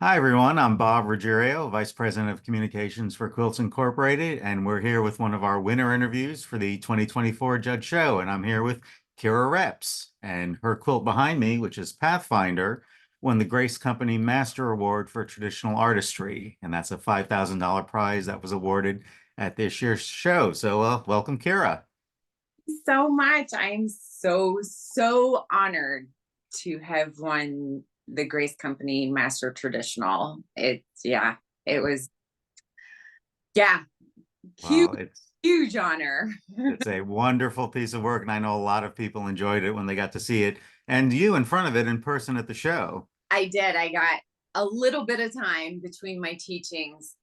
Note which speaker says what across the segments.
Speaker 1: Hi, everyone. I'm Bob Ruggiero, Vice President of Communications for Quilts Incorporated, and we're here with one of our winner interviews for the 2024 Judge Show. And I'm here with Kyra Reps, and her quilt behind me, which is Pathfinder, won the Grace Company Master Award for Traditional Artistry. And that's a $5,000 prize that was awarded at this year's show. So, welcome, Kyra.
Speaker 2: So much. I'm so honored to have won the Grace Company Master Traditional. It was, yeah, huge,
Speaker 1: Well, it's
Speaker 2: huge honor.
Speaker 1: it's a wonderful piece of work, and I know a lot of people enjoyed it when they got to see it, and you in front of it in person at the show.
Speaker 2: I did. I got a little bit of time between my teachings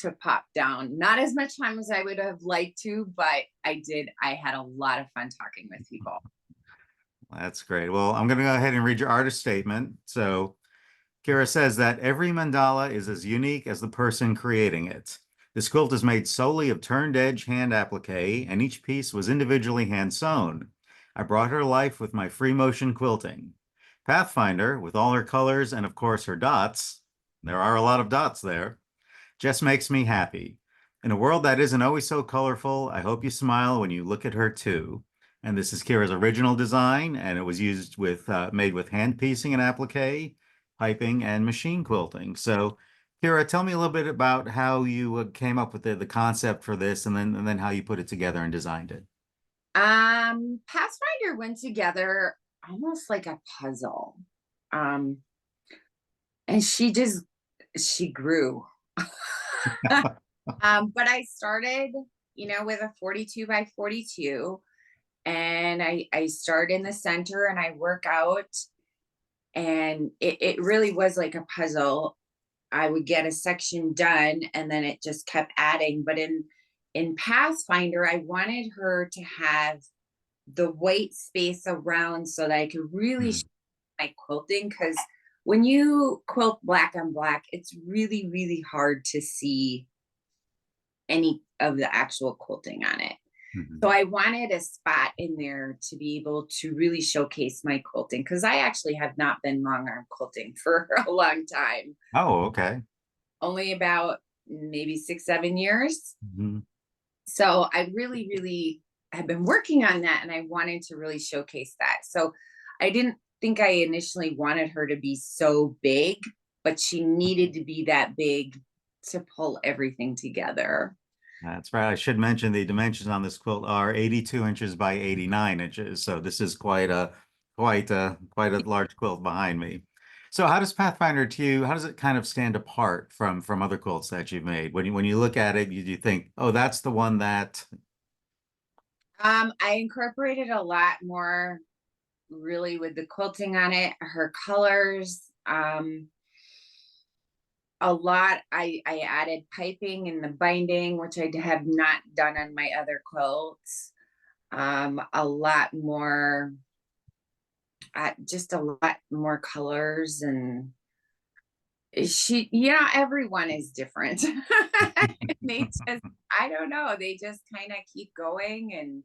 Speaker 2: to pop down. Not as much time as I would have liked to, but I did. I had a lot of fun talking with people.
Speaker 1: That's great. Well, I'm going to go ahead and read your artist statement. So, Kira says that every mandala is as unique as the person creating it. This quilt is made solely of turned edge hand applique, and each piece was individually hand sewn. I brought her to life with my free motion quilting. Pathfinder, with all her colors and of course her dots, there are a lot of dots there, just makes me happy. In a world that isn't always so colorful, I hope you smile when you look at her too. And this is Kira's original design, and it was used with made with hand piecing and applique, piping, and machine quilting. So, Kira, tell me a little bit about how you came up with the concept for this, and then how you put it together and designed it.
Speaker 2: Pathfinder went together almost like a puzzle. Um, and she grew. But I started, with a 42 by 42, and I start in the center and I work out, and it really was like a puzzle. I would get a section done and then it just kept adding. But in Pathfinder, I wanted her to have the white space around so that I could really
Speaker 1: Hmm.
Speaker 2: show my quilting, because when you quilt black on black, it's really hard to see any of the actual quilting on it. So
Speaker 1: Mhm.
Speaker 2: I wanted a spot in there to be able to really showcase my quilting, because I actually have not been long arm quilting for a long time,
Speaker 1: Oh, okay.
Speaker 2: only about maybe 6, 7 years.
Speaker 1: Mhm.
Speaker 2: So I really have been working on that, and I wanted to really showcase that. So I didn't think I initially wanted her to be so big, but she needed to be that big to pull everything together.
Speaker 1: That's right. I should mention the dimensions on this quilt are 82 inches by 89 inches. So this is quite a large quilt behind me. So how does Pathfinder to you, how does it kind of stand apart from other quilts that you've made? When you look at it, you think, oh, that's the one that.
Speaker 2: I incorporated a lot more really with the quilting on it, her colors. A lot. I added piping in the binding, which I have not done on my other quilts. A lot more, just a lot more colors. And everyone is different. They just, I don't know, they just kind of keep going. And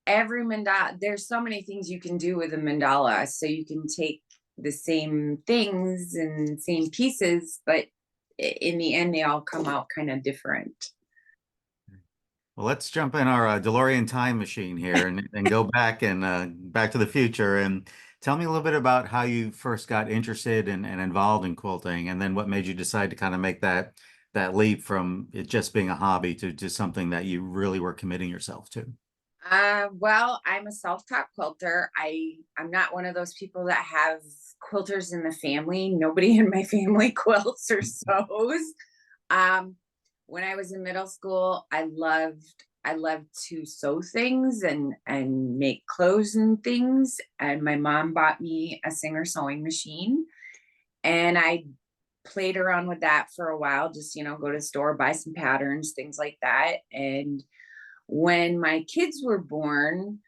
Speaker 2: every mandala, there's so many things you can do with a mandala. So you can take the same things and same pieces, but in the end, they all come out kind of different.
Speaker 1: Well, let's jump in our DeLorean time machine here and go back and back to the future and tell me a little bit about how you first got interested and involved in quilting, and then what made you decide to kind of make that leap from it just being a hobby to something that you really were committing yourself to.
Speaker 2: Well, I'm a self-taught quilter. I'm not one of those people that have quilters in the family. Nobody in my family quilts or sews. Um, when I was in middle school, I loved to sew things and make clothes and things. And my mom bought me a Singer sewing machine, and I played around with that for a while. Just go to the store, buy some patterns, things like that. And when my kids were born,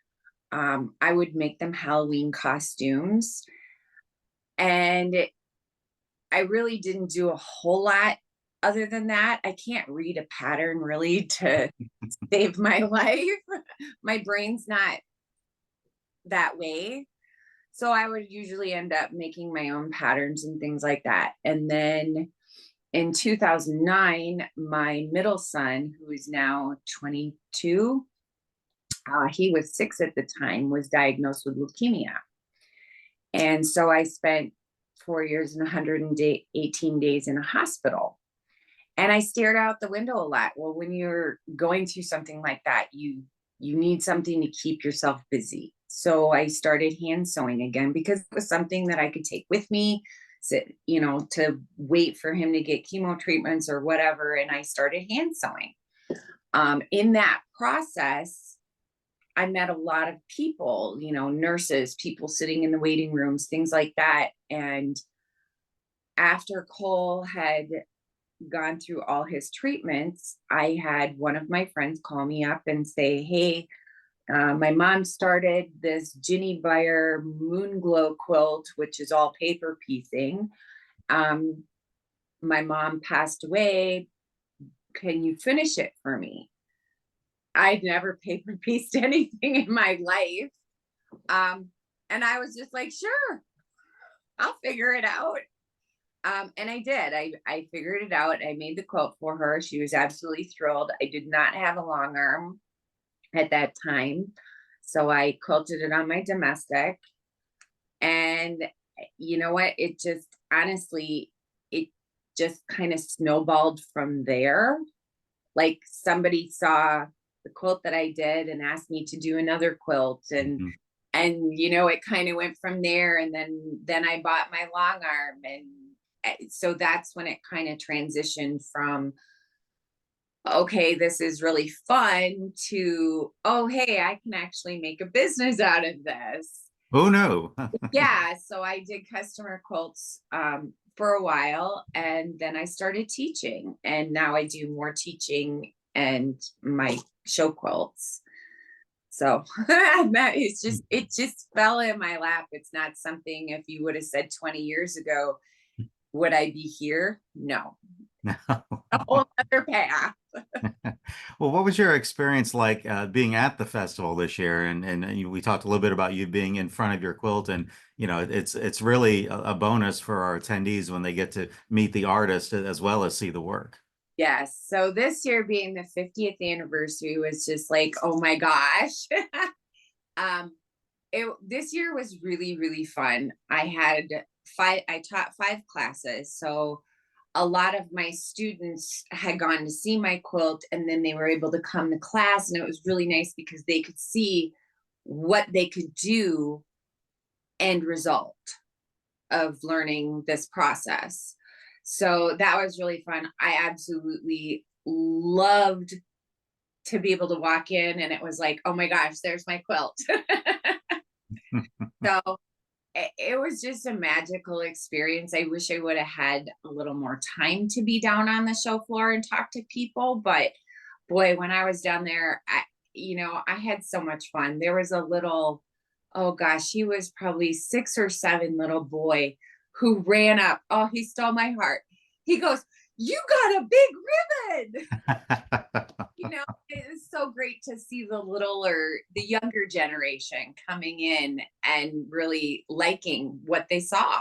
Speaker 2: I would make them Halloween costumes. And I really didn't do a whole lot other than that. I can't read a pattern really to save my life. My brain's not that way. So I would usually end up making my own patterns and things like that. And then in 2009, my middle son, who is now 22, he was 6 at the time, was diagnosed with leukemia. And so I spent 4 years and 118 days in a hospital. And I stared out the window a lot. Well, when you're going through something like that, you need something to keep yourself busy. So I started hand sewing again because it was something that I could take with me, to wait for him to get chemo treatments or whatever. And I started hand sewing. In that process, I met a lot of people, nurses, people sitting in the waiting rooms, things like that. And after Cole had gone through all his treatments, I had one of my friends call me up and say, "Hey, my mom started this Ginny Bayer moon glow quilt, which is all paper piecing. Um, my mom passed away. Can you finish it for me?" I'd never paper pieced anything in my life. And I was just like, "Sure, I'll figure it out." And I did. I figured it out. I made the quilt for her. She was absolutely thrilled. I did not have a long arm at that time. So I quilted it on my domestic. And you know what? It just honestly, it just kind of snowballed from there. Like somebody saw the quilt that I did and asked me to do another quilt,
Speaker 1: Mhm.
Speaker 2: and it kind of went from there. And then I bought my long arm, and so that's when it kind of transitioned from, okay, this is really fun, to, oh, hey, I can actually make a business out of this.
Speaker 1: Oh no.
Speaker 2: Yeah, so I did customer quilts for a while, and then I started teaching, and now I do more teaching and my show quilts. So it just fell in my lap. It's not something, if you would have said 20 years ago, would I be here? No,
Speaker 1: No.
Speaker 2: a whole other path.
Speaker 1: Well, what was your experience like being at the festival this year? And we talked a little bit about you being in front of your quilt, and it's really a bonus for our attendees when they get to meet the artist as well as see the work.
Speaker 2: Yes. So this year being the 50th anniversary was just like, oh my gosh. um, this year was really, really fun. I taught 5 classes. So a lot of my students had gone to see my quilt, and then they were able to come to class, and it was really nice because they could see what they could do, end result of learning this process. So that was really fun. I absolutely loved to be able to walk in and it was like, oh my gosh, there's my quilt. So it was just a magical experience. I wish I would have had a little more time to be down on the show floor and talk to people. But boy, when I was down there, I had so much fun. There was a little, oh gosh, he was probably 6 or 7, little boy who ran up. Oh, he stole my heart. He goes, "You got a big ribbon." It is so great to see the younger generation coming in and really liking what they saw.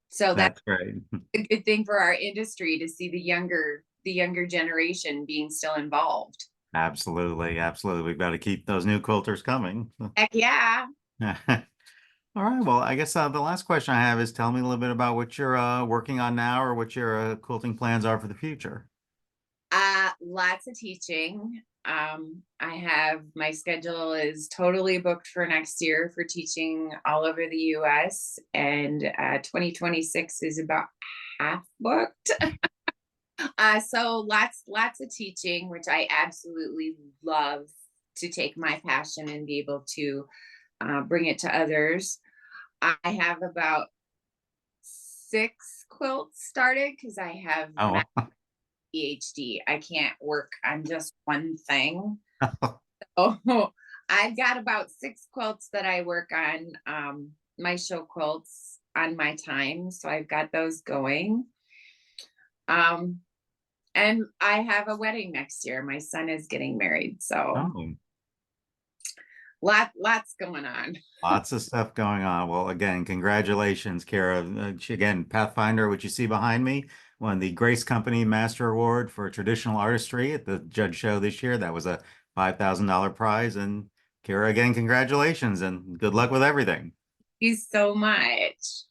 Speaker 2: So that's
Speaker 1: That's great.
Speaker 2: a good thing for our industry, to see the younger generation being still involved.
Speaker 1: Absolutely, absolutely. We've got to keep those new quilters coming.
Speaker 2: Heck yeah.
Speaker 1: All right. Well, I guess the last question I have is tell me a little bit about what you're working on now or what your quilting plans are for the future.
Speaker 2: Lots of teaching. I have, my schedule is totally booked for next year for teaching all over the US, and 2026 is about half booked. So lots of teaching, which I absolutely love, to take my passion and be able to bring it to others. I have about 6 quilts started because I have
Speaker 1: Oh,
Speaker 2: PhD. I can't work on just one thing. Oh, I've got about 6 quilts that I work on, my show quilts on my time. So I've got those going. Um, and I have a wedding next year. My son is getting married. So
Speaker 1: oh,
Speaker 2: Lots going on.
Speaker 1: Lots of stuff going on. Well, again, congratulations, Kara. Again, Pathfinder, which you see behind me, won the Grace Company Master Award for Traditional Artistry at the Judge Show this year. That was a $5,000 prize. And Kara, again, congratulations and good luck with everything.
Speaker 2: Thank you so much.